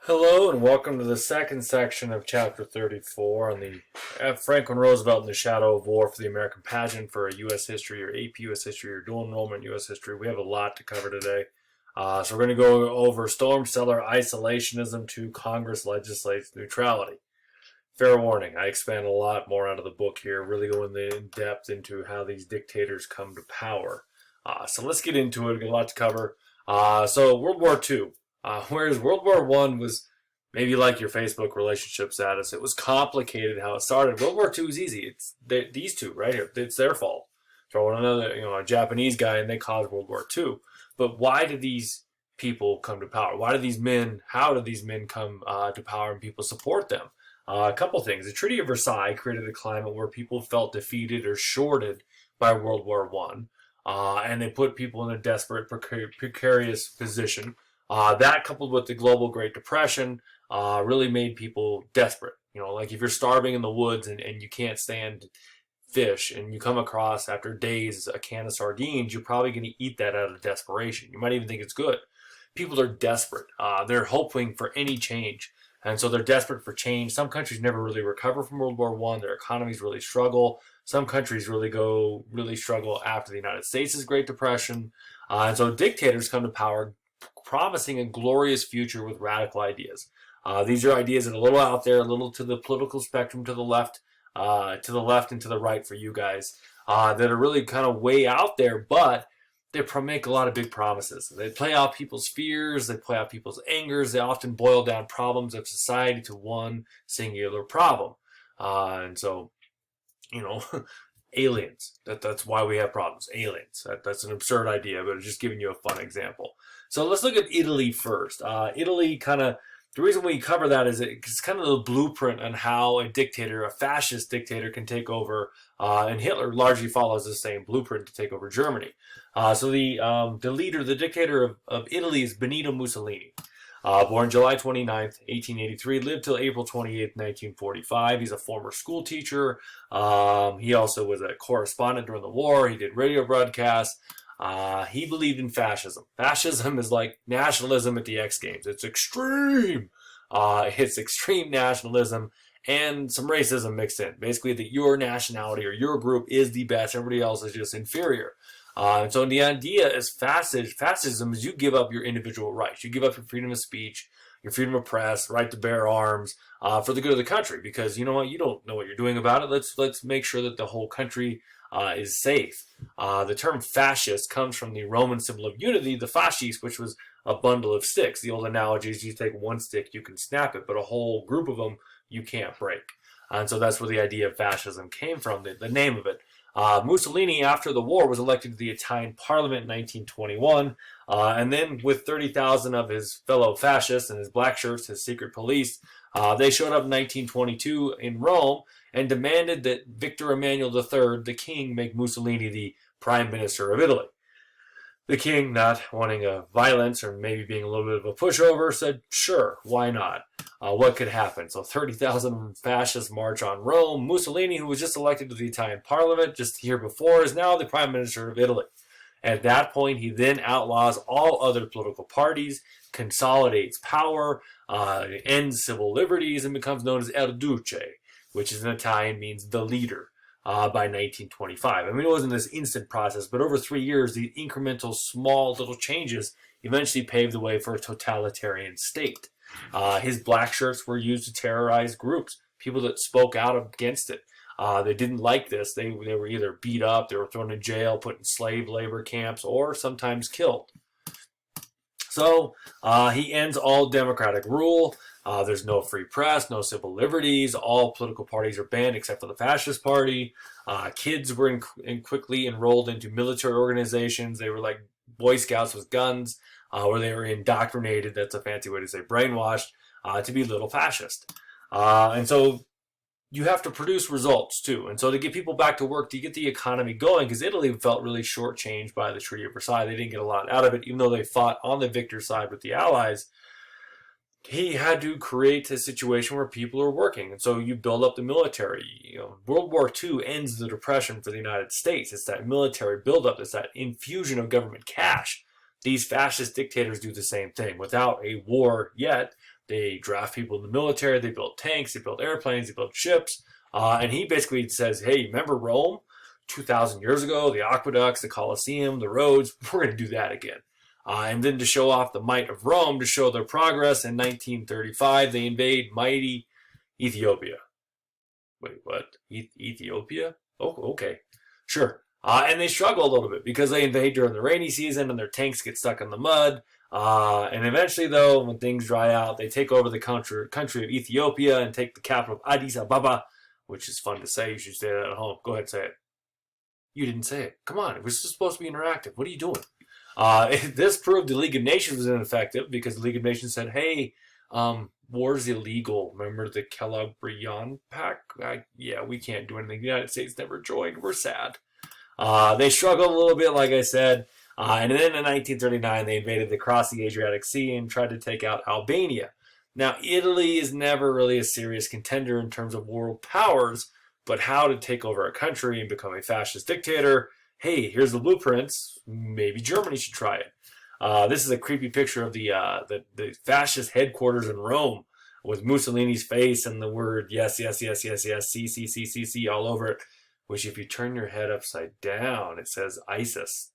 Hello and welcome to the second section of Chapter 34 on the Franklin Roosevelt in the Shadow of War for the American Pageant for a U.S. History or AP U.S. History or dual enrollment U.S. History. We have a lot to cover today. So we're going to go over Storm, Cellar, Isolationism to Congress Legislates, Neutrality. Fair warning, I expand a lot more out of the book here, really going in depth into how these dictators come to power. So let's get into it. We've got a lot to cover. So World War II. Whereas World War I was maybe like your Facebook relationship status. It was complicated how it started. World War II is easy. It's these two right here. It's their fault. Throw in another, a Japanese guy and they caused World War II. But why did these people come to power? How did these men come to power and people support them? A couple things. The Treaty of Versailles created a climate where people felt defeated or shorted by World War One, and they put people in a desperate, precarious position. That coupled with the global Great Depression really made people desperate. Like if you're starving in the woods and you can't stand fish and you come across after days a can of sardines, you're probably going to eat that out of desperation. You might even think it's good. People are desperate. They're hoping for any change. And so they're desperate for change. Some countries never really recover from World War I. Their economies really struggle. Some countries really struggle after the United States' Great Depression. And so dictators come to power promising a glorious future with radical ideas. These are ideas that are a little out there, a little to the political spectrum, to the left and to the right for you guys, that are really kind of way out there, but they make a lot of big promises. They play out people's fears, they play out people's angers, they often boil down problems of society to one singular problem. And so, aliens. That's why we have problems. Aliens. That's an absurd idea, but it's just giving you a fun example. So let's look at Italy first. Italy the reason we cover that is it's kind of the blueprint on how a dictator, a fascist dictator, can take over, and Hitler largely follows the same blueprint to take over Germany. So the dictator of Italy is Benito Mussolini. Born July 29th, 1883, lived till April 28th, 1945. He's a former school teacher. He also was a correspondent during the war. He did radio broadcasts. He believed in fascism. Fascism is like nationalism at the X Games. It's extreme. It's extreme nationalism and some racism mixed in. Basically, that your nationality or your group is the best. Everybody else is just inferior. And so the idea is fascism is you give up your individual rights. You give up your freedom of speech, your freedom of press, right to bear arms, for the good of the country. Because you know what? You don't know what you're doing about it. Let's make sure that the whole country is safe. The term fascist comes from the Roman symbol of unity, the fascis, which was a bundle of sticks. The old analogy is you take one stick, you can snap it, but a whole group of them, you can't break. And so that's where the idea of fascism came from, the name of it. Mussolini, after the war, was elected to the Italian parliament in 1921, and then with 30,000 of his fellow fascists and his black shirts, his secret police, they showed up in 1922 in Rome and demanded that Victor Emmanuel III, the king, make Mussolini the prime minister of Italy. The king, not wanting violence or maybe being a little bit of a pushover, said, sure, why not? What could happen? So 30,000 fascists march on Rome. Mussolini, who was just elected to the Italian parliament just the year before, is now the prime minister of Italy. At that point, he then outlaws all other political parties, consolidates power, ends civil liberties, and becomes known as El Duce, which in Italian means the leader. By 1925. I mean, it wasn't this instant process, but over 3 years, the incremental, small little changes eventually paved the way for a totalitarian state. His black shirts were used to terrorize groups, people that spoke out against it. They didn't like this. They were either beat up, they were thrown in jail, put in slave labor camps, or sometimes killed. So he ends all democratic rule. There's no free press, no civil liberties. All political parties are banned except for the fascist party. Kids were quickly enrolled into military organizations. They were like Boy Scouts with guns, where they were indoctrinated, that's a fancy way to say brainwashed, to be little fascist. And so you have to produce results too. And so to get people back to work, to get the economy going, because Italy felt really shortchanged by the Treaty of Versailles. They didn't get a lot out of it, even though they fought on the victor side with the Allies. He had to create a situation where people are working. And so you build up the military. World War II ends the Depression for the United States. It's that military buildup. It's that infusion of government cash. These fascist dictators do the same thing. Without a war yet, They draft people in the military. They build tanks. They build airplanes. They build ships. And he basically says, hey, remember Rome 2,000 years ago? The aqueducts, the Colosseum, the roads. We're going to do that again. And then to show off the might of Rome, to show their progress, in 1935, they invade mighty Ethiopia. Wait, what? Ethiopia? Oh, okay. Sure. And they struggle a little bit because they invade during the rainy season and their tanks get stuck in the mud. And eventually, though, when things dry out, they take over the country of Ethiopia and take the capital of Addis Ababa, which is fun to say. You should say that at home. Go ahead, say it. You didn't say it. Come on. It was supposed to be interactive. What are you doing? This proved the League of Nations was ineffective because the League of Nations said, hey, war's illegal. Remember the Calabrian Pact? Yeah, we can't do anything. The United States never joined. We're sad. They struggled a little bit, like I said. And then in 1939, they invaded across the Adriatic Sea and tried to take out Albania. Now, Italy is never really a serious contender in terms of world powers, but how to take over a country and become a fascist dictator, hey, here's the blueprints. Maybe Germany should try it. This is a creepy picture of the fascist headquarters in Rome with Mussolini's face and the word yes, yes, yes, yes, yes, C, C, C, C, C all over it, which if you turn your head upside down, it says ISIS.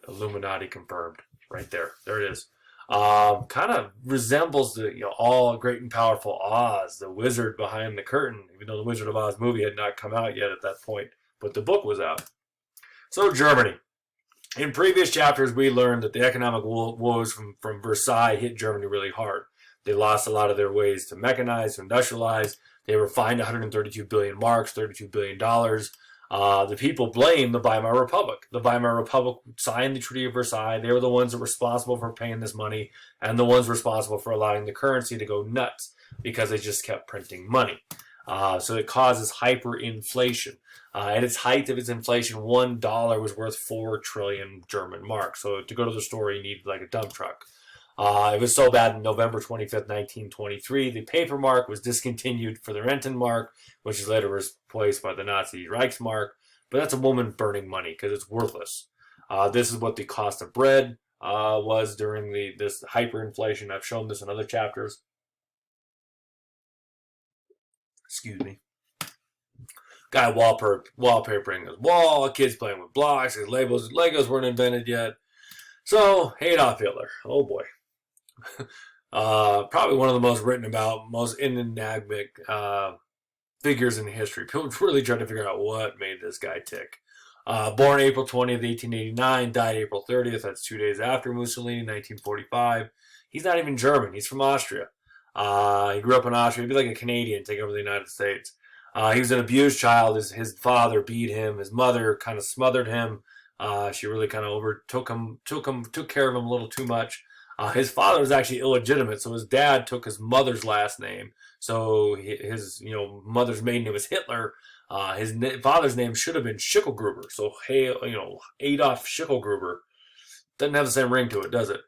Illuminati confirmed. Right there. There it is. Kind of resembles the all great and powerful Oz, the wizard behind the curtain, even though the Wizard of Oz movie had not come out yet at that point, but the book was out. So Germany. In previous chapters, we learned that the economic woes from Versailles hit Germany really hard. They lost a lot of their ways to mechanize, to industrialize. They were fined 132 billion marks, $32 billion. The people blame the Weimar Republic. The Weimar Republic signed the Treaty of Versailles. They were the ones that were responsible for paying this money and the ones responsible for allowing the currency to go nuts because they just kept printing money. So it causes hyperinflation. At its height of its inflation, $1 was worth 4 trillion German marks. So to go to the store, you needed like a dump truck. It was so bad on November 25th, 1923, the paper mark was discontinued for the Rentenmark, mark, which is later replaced by the Nazi Reichsmark. But that's a woman burning money because it's worthless. This is what the cost of bread was during this hyperinflation. I've shown this in other chapters. Excuse me. Guy wallpapering his wall, kids playing with blocks, his Legos weren't invented yet. So, Adolf Hitler. Oh boy. Probably one of the most written about, most enigmatic figures in history. People really trying to figure out what made this guy tick. Born April 20th, 1889, died April 30th. That's 2 days after Mussolini, 1945. He's not even German. He's from Austria. He grew up in Austria. He'd be like a Canadian, take over the United States. He was an abused child. His father beat him. His mother kind of smothered him. She really kind of took care of him a little too much. His father was actually illegitimate, so his dad took his mother's last name. So his mother's maiden name was Hitler. His father's name should have been Schicklgruber. So Adolf Schicklgruber doesn't have the same ring to it, does it?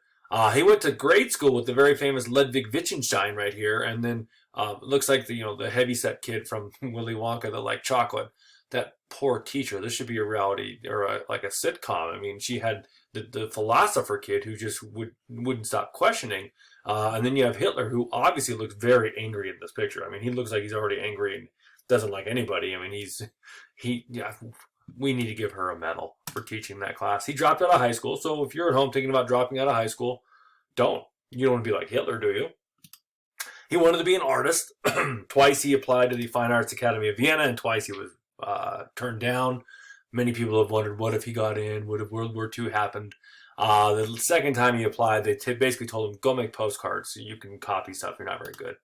He went to grade school with the very famous Ludwig Wittgenstein right here, and then it looks like the heavyset kid from Willy Wonka that liked chocolate. That poor teacher. This should be a reality or like a sitcom. I mean, she had the philosopher kid who just wouldn't stop questioning, and then you have Hitler, who obviously looks very angry in this picture. I mean, he looks like he's already angry and doesn't like anybody. I mean, we need to give her a medal for teaching that class. He dropped out of high school, so if you're at home thinking about dropping out of high school, don't. You don't want to be like Hitler, do you? He wanted to be an artist. Twice he applied to the Fine Arts Academy of Vienna, and twice he was turned down. Many people have wondered, what if he got in? What if World War II happened? The second time he applied, they basically told him, go make postcards so you can copy stuff. You're not very good.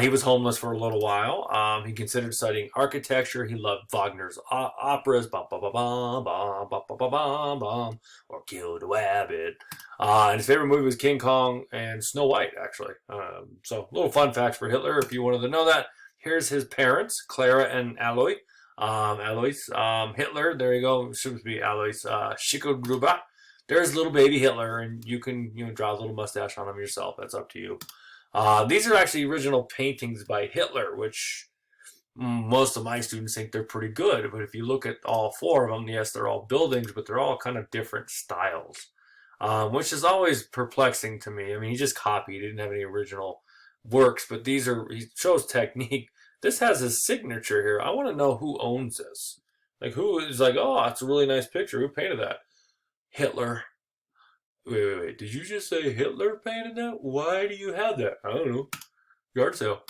He was homeless for a little while. He considered studying architecture. He loved Wagner's operas, bum, bum, bum, bum, bum, bum, bum, bum, bum, or Kill the Rabbit. And his favorite movie was King Kong and Snow White, actually. So, little fun facts for Hitler, if you wanted to know that. Here's his parents, Clara and Alois. Hitler, there you go, should be Alois Schicklgruber. There's little baby Hitler, and you can draw a little mustache on him yourself. That's up to you. These are actually original paintings by Hitler, which most of my students think they're pretty good. But if you look at all four of them, yes, they're all buildings, but they're all kind of different styles. which is always perplexing to me. I mean, he just copied. He didn't have any original works, but he shows technique. This has his signature here. I want to know who owns this. Like, who is like, oh, it's a really nice picture. Who painted that? Hitler. Wait. Did you just say Hitler painted that? Why do you have that? I don't know. Yard sale.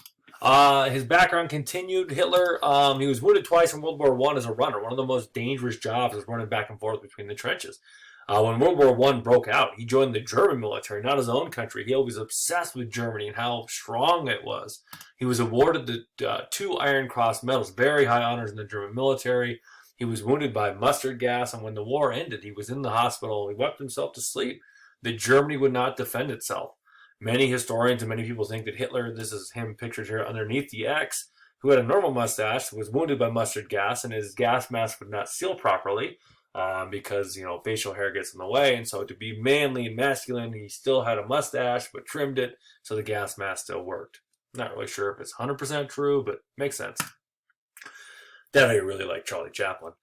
His background continued. Hitler, he was wounded twice in World War I as a runner. One of the most dangerous jobs was running back and forth between the trenches. When World War I broke out, he joined the German military, not his own country. He was obsessed with Germany and how strong it was. He was awarded the 2 Iron Cross medals, very high honors in the German military. He was wounded by mustard gas, and when the war ended, he was in the hospital. He wept himself to sleep that Germany would not defend itself. Many historians and many people think that Hitler, this is him pictured here underneath the X, who had a normal mustache, was wounded by mustard gas, and his gas mask would not seal properly because, facial hair gets in the way. And so to be manly and masculine, he still had a mustache, but trimmed it, so the gas mask still worked. Not really sure if it's 100% true, but makes sense. Definitely really like Charlie Chaplin.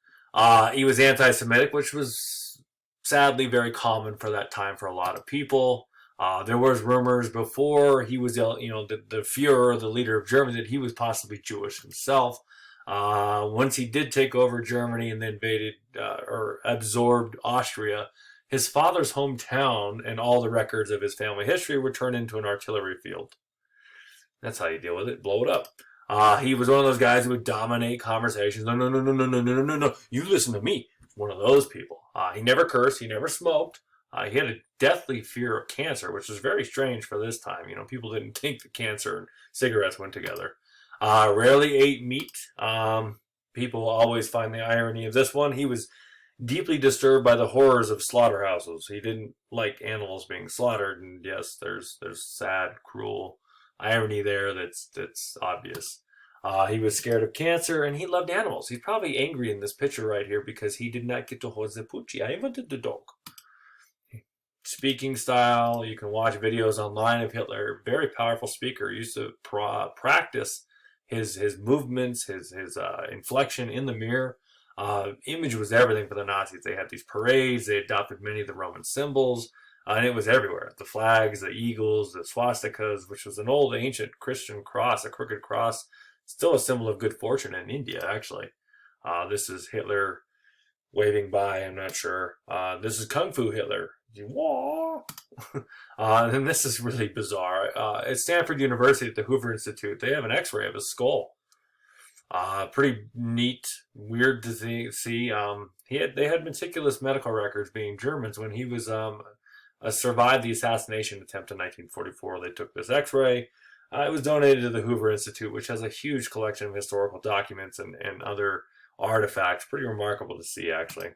He was anti-Semitic, which was sadly very common for that time for a lot of people. There was rumors before he was, the Führer, the leader of Germany, that he was possibly Jewish himself. Once he did take over Germany and then invaded or absorbed Austria, his father's hometown and all the records of his family history were turned into an artillery field. That's how you deal with it. Blow it up. He was one of those guys who would dominate conversations. No. You listen to me. One of those people. He never cursed. He never smoked. He had a deathly fear of cancer, which was very strange for this time. People didn't think that cancer and cigarettes went together. Rarely ate meat. People always find the irony of this one. He was deeply disturbed by the horrors of slaughterhouses. He didn't like animals being slaughtered. And yes, there's sad, cruel irony there that's obvious. He was scared of cancer, and he loved animals. He's probably angry in this picture right here because he did not get to hold the Pucci. I invented the dog. Speaking style, you can watch videos online of Hitler. Very powerful speaker. He used to practice his movements, his inflection in the mirror. Image was everything for the Nazis. They had these parades. They adopted many of the Roman symbols. And it was everywhere. The flags, the eagles, the swastikas, which was an old ancient Christian cross, a crooked cross. Still a symbol of good fortune in India, actually. This is Hitler waving by, I'm not sure. This is Kung Fu Hitler. And this is really bizarre. At Stanford University at the Hoover Institute, they have an x-ray of his skull. Pretty neat, weird to see. They had meticulous medical records, being Germans, when he was survived the assassination attempt in 1944. They took this x-ray. It was donated to the Hoover Institute, which has a huge collection of historical documents and other artifacts. Pretty remarkable to see, actually.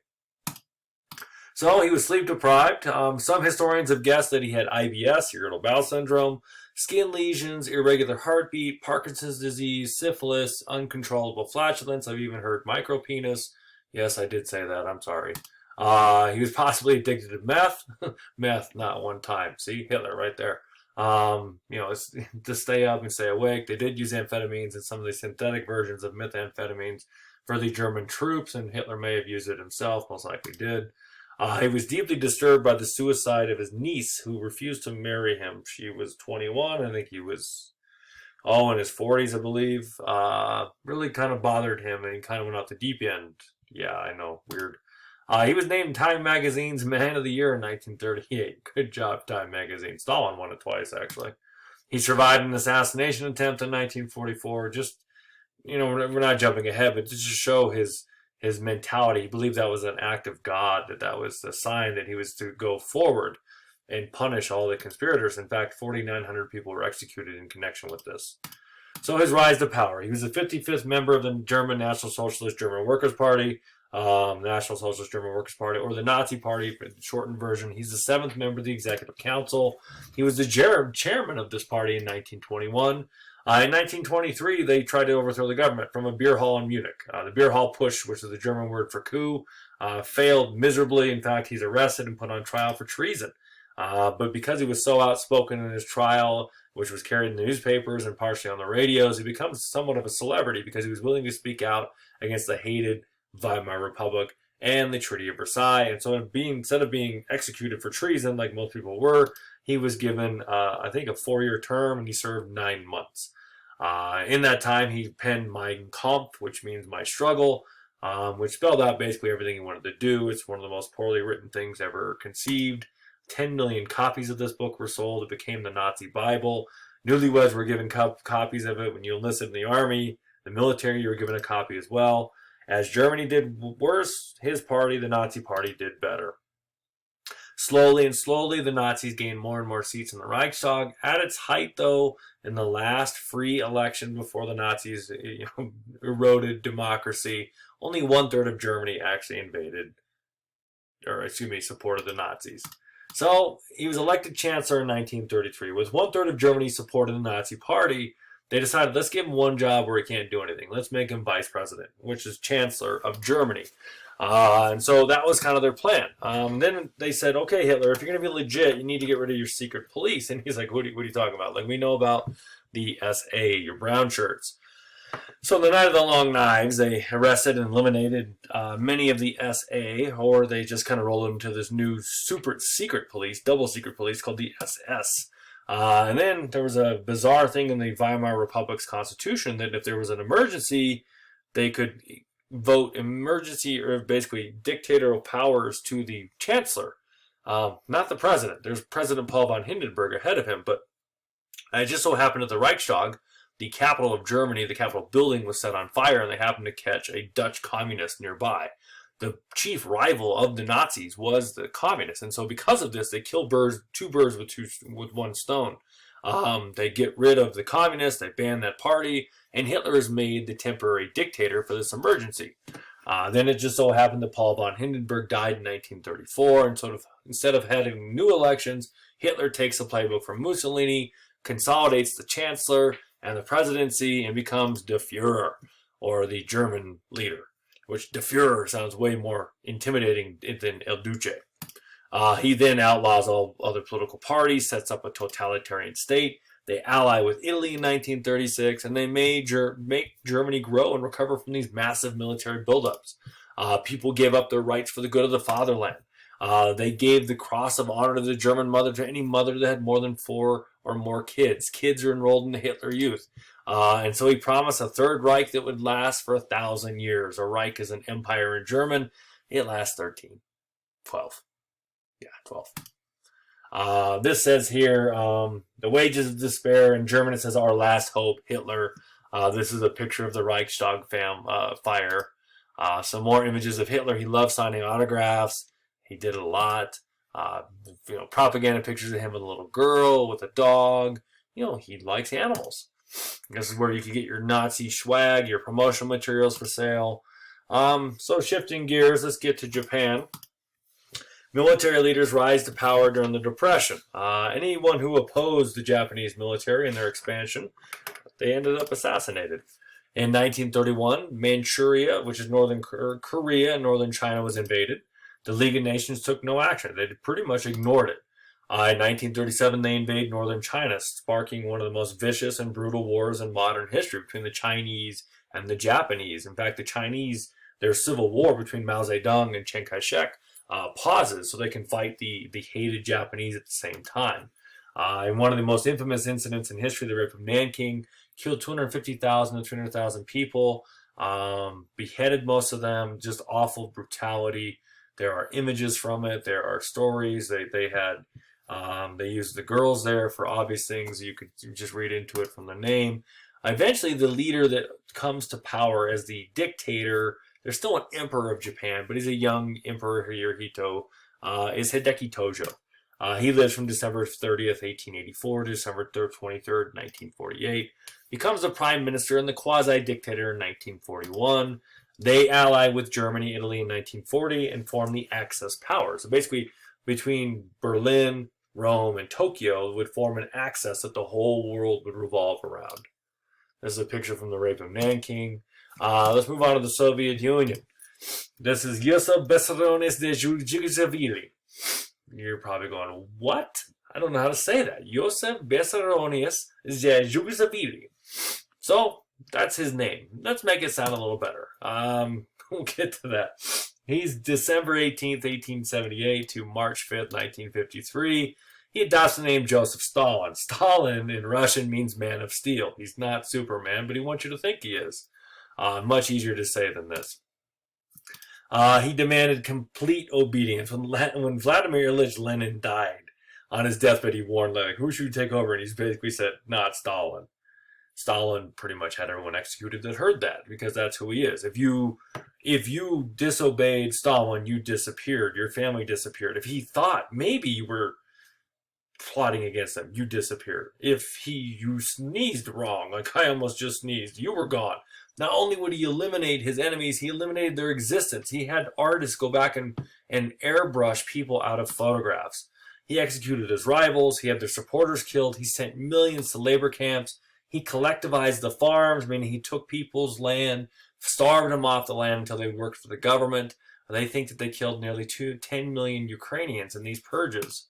So he was sleep deprived. Some historians have guessed that he had IBS, irritable bowel syndrome, skin lesions, irregular heartbeat, Parkinson's disease, syphilis, uncontrollable flatulence. I've even heard micropenis. Yes, I did say that. I'm sorry. He was possibly addicted to meth. Meth, not one time. See, Hitler right there. It's to stay up and stay awake. They did use amphetamines and some of the synthetic versions of methamphetamines for the German troops, and Hitler may have used it himself, most likely did. He was deeply disturbed by the suicide of his niece, who refused to marry him. She was 21. I think he was, in his 40s, I believe. Really kind of bothered him, and he kind of went off the deep end. Yeah, I know, weird. He was named Time Magazine's Man of the Year in 1938. Good job, Time Magazine. Stalin won it twice, actually. He survived an assassination attempt in 1944. Just, we're not jumping ahead, but to just show his mentality. He believed that was an act of God, that was a sign that he was to go forward and punish all the conspirators. In fact, 4,900 people were executed in connection with this. So his rise to power. He was the 55th member of the German National Socialist German Workers' Party, National Socialist German Workers' Party, or the Nazi Party, for the shortened version. He's the 7th member of the Executive Council. He was the chairman of this party in 1921. In 1923, they tried to overthrow the government from a beer hall in Munich. The beer hall push, which is the German word for coup, failed miserably. In fact, he's arrested and put on trial for treason. But because he was so outspoken in his trial, which was carried in the newspapers and partially on the radios, he becomes somewhat of a celebrity because he was willing to speak out against the hated Weimar Republic and the Treaty of Versailles. And so instead of being executed for treason like most people were, he was given, I think, a 4-year term, and he served 9 months. In that time, he penned Mein Kampf, which means my struggle, which spelled out basically everything he wanted to do. It's one of the most poorly written things ever conceived. 10 million copies of this book were sold. It became the Nazi Bible. Newlyweds were given copies of it. When you enlisted in the army, the military, you were given a copy as well. As Germany did worse, his party, the Nazi Party, did better. Slowly and slowly, the Nazis gained more and more seats in the Reichstag. At its height, though, in the last free election before the Nazis eroded democracy, only 1/3 of Germany actually supported the Nazis. So he was elected chancellor in 1933. With 1/3 of Germany supporting the Nazi Party, they decided, let's give him one job where he can't do anything. Let's make him vice president, which is chancellor of Germany. And so that was kind of their plan. Then they said, okay, Hitler, if you're going to be legit, you need to get rid of your secret police. And he's like, what are you talking about? Like, we know about the SA, your brown shirts. So the night of the long knives, they arrested and eliminated many of the SA, or they just kind of rolled them to this new super secret police, double secret police called the SS. And then there was a bizarre thing in the Weimar Republic's constitution that if there was an emergency, they could vote emergency or basically dictatorial powers to the chancellor, not the president. There's President Paul von Hindenburg ahead of him, but it just so happened at the Reichstag, the capital of Germany, the Capitol building was set on fire, and they happened to catch a Dutch communist nearby. The chief rival of the Nazis was the communists, and so because of this, they kill two birds with one stone. They get rid of the communists, they ban that party, and Hitler is made the temporary dictator for this emergency. Then it just so happened that Paul von Hindenburg died in 1934, and instead of having new elections, Hitler takes the playbook from Mussolini, consolidates the chancellor and the presidency, and becomes Der Führer, or the German leader, which Der Führer sounds way more intimidating than El Duce. He then outlaws all other political parties, sets up a totalitarian state. They ally with Italy in 1936, and they make Germany grow and recover from these massive military buildups. People gave up their rights for the good of the fatherland. They gave the Cross of Honor to the German mother, to any mother that had more than 4 or more kids. Kids are enrolled in the Hitler Youth. And so he promised a Third Reich that would last for 1,000 years. A Reich is an empire in German. It lasts 12. Yeah, 12. This says here, the wages of despair. In German, it says our last hope, Hitler. This is a picture of the Reichstag fire. Some more images of Hitler. He loved signing autographs. He did it a lot. Propaganda pictures of him with a little girl, with a dog. He likes animals. This is where you can get your Nazi swag, your promotional materials for sale. So shifting gears, let's get to Japan. Military leaders rise to power during the Depression. Anyone who opposed the Japanese military and their expansion, they ended up assassinated. In 1931, Manchuria, which is northern Korea and northern China, was invaded. The League of Nations took no action. They pretty much ignored it. In 1937, they invade northern China, sparking one of the most vicious and brutal wars in modern history between the Chinese and the Japanese. In fact, the Chinese, their civil war between Mao Zedong and Chiang Kai-shek pauses so they can fight the hated Japanese at the same time. In one of the most infamous incidents in history, the rape of Nanking, killed 250,000 to 300,000 people, beheaded most of them, just awful brutality. There are images from it. There are stories. They used the girls there for obvious things. You could just read into it from the name. Eventually, the leader that comes to power as the dictator, there's still an emperor of Japan, but he's a young emperor, Hirohito, is Hideki Tojo. He lives from December 30th, 1884 to December 23rd, 1948. Becomes the prime minister and the quasi-dictator in 1941. They ally with Germany, Italy in 1940 and form the Axis powers. So basically, between Berlin, Rome, and Tokyo would form an axis that the whole world would revolve around. This is a picture from the rape of Nanking. Let's move on to the Soviet Union. This is Joseph Vissarionovich de Jugoslavia. You're probably going, what? I don't know how to say that. Joseph Vissarionovich de Jugoslavia. So, that's his name. Let's make it sound a little better. We'll get to that. He's December 18th, 1878 to March 5th, 1953. He adopts the name Joseph Stalin. Stalin in Russian means man of steel. He's not Superman, but he wants you to think he is. Much easier to say than this. He demanded complete obedience. When Vladimir Ilyich Lenin died on his deathbed, he warned, like, who should take over? And he basically said, not Stalin. Stalin pretty much had everyone executed that heard that, because that's who he is. If you disobeyed Stalin, you disappeared. Your family disappeared. If he thought maybe you were plotting against him, you disappeared. If you sneezed wrong, like I almost just sneezed, you were gone. Not only would he eliminate his enemies, he eliminated their existence. He had artists go back and airbrush people out of photographs. He executed his rivals. He had their supporters killed. He sent millions to labor camps. He collectivized the farms, meaning he took people's land, starved them off the land until they worked for the government. They think that they killed nearly 10 million Ukrainians in these purges.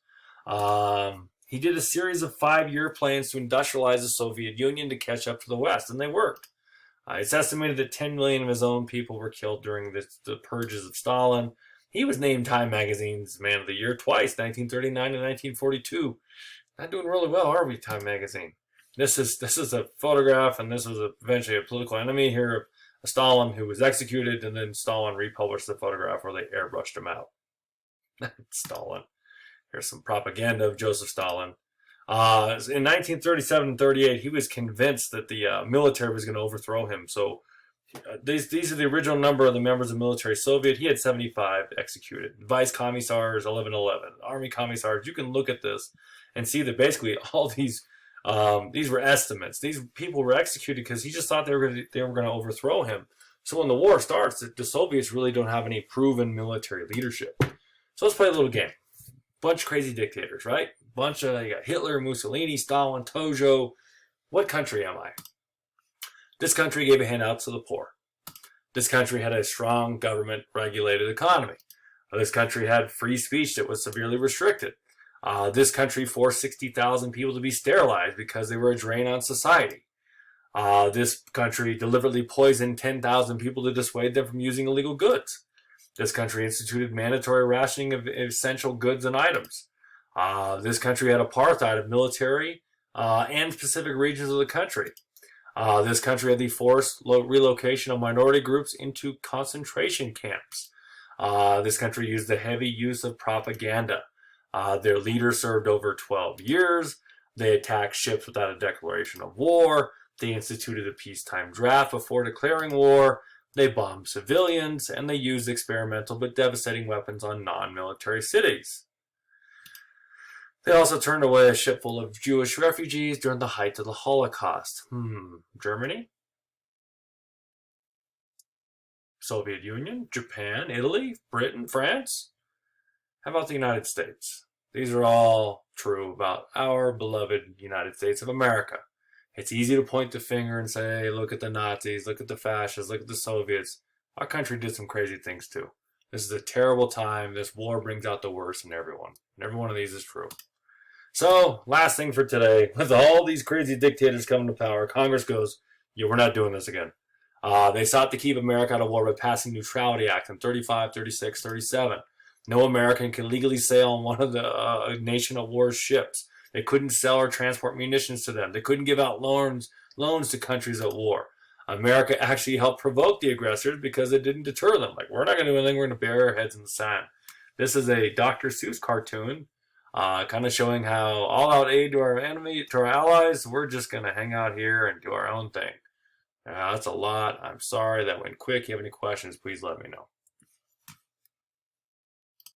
He did a series of 5-year plans to industrialize the Soviet Union to catch up to the West, and they worked. It's estimated that 10 million of his own people were killed during the purges of Stalin. He was named Time Magazine's Man of the Year twice, 1939 and 1942. Not doing really well, are we, Time Magazine? This is a photograph, and this was eventually a political enemy here of Stalin who was executed, and then Stalin republished the photograph where they airbrushed him out. Stalin. Here's some propaganda of Joseph Stalin. In 1937 and 38, he was convinced that the military was going to overthrow him. So these are the original number of the members of the military Soviet. He had 75 executed. Vice commissars, 1111. Army commissars. You can look at this and see that basically all these were estimates. These people were executed because he just thought they were going to overthrow him. So when the war starts, the Soviets really don't have any proven military leadership. So let's play a little game. Bunch of crazy dictators, right? You got Hitler, Mussolini, Stalin, Tojo. What country am I? This country gave a handout to the poor. This country had a strong government-regulated economy. This country had free speech that was severely restricted. This country forced 60,000 people to be sterilized because they were a drain on society. This country deliberately poisoned 10,000 people to dissuade them from using illegal goods. This country instituted mandatory rationing of essential goods and items. This country had apartheid of military and specific regions of the country. This country had the forced relocation of minority groups into concentration camps. This country used the heavy use of propaganda. Their leader served over 12 years. They attacked ships without a declaration of war. They instituted a peacetime draft before declaring war. They bombed civilians, and they used experimental but devastating weapons on non-military cities. They also turned away a ship full of Jewish refugees during the height of the Holocaust. Germany? Soviet Union? Japan? Italy? Britain? France? How about the United States? These are all true about our beloved United States of America. It's easy to point the finger and say, look at the Nazis, look at the fascists, look at the Soviets. Our country did some crazy things too. This is a terrible time. This war brings out the worst in everyone. And every one of these is true. So, last thing for today, with all these crazy dictators coming to power, Congress goes, yeah, we're not doing this again. They sought to keep America out of war by passing Neutrality Acts in 35, 36, 37. No American can legally sail on one of the nation at war's ships. They couldn't sell or transport munitions to them. They couldn't give out loans to countries at war. America actually helped provoke the aggressors because it didn't deter them. Like, we're not going to do anything. We're going to bury our heads in the sand. This is a Dr. Seuss cartoon, kind of showing how all-out aid to our enemy, to our allies, we're just going to hang out here and do our own thing. That's a lot. I'm sorry that went quick. If you have any questions, please let me know.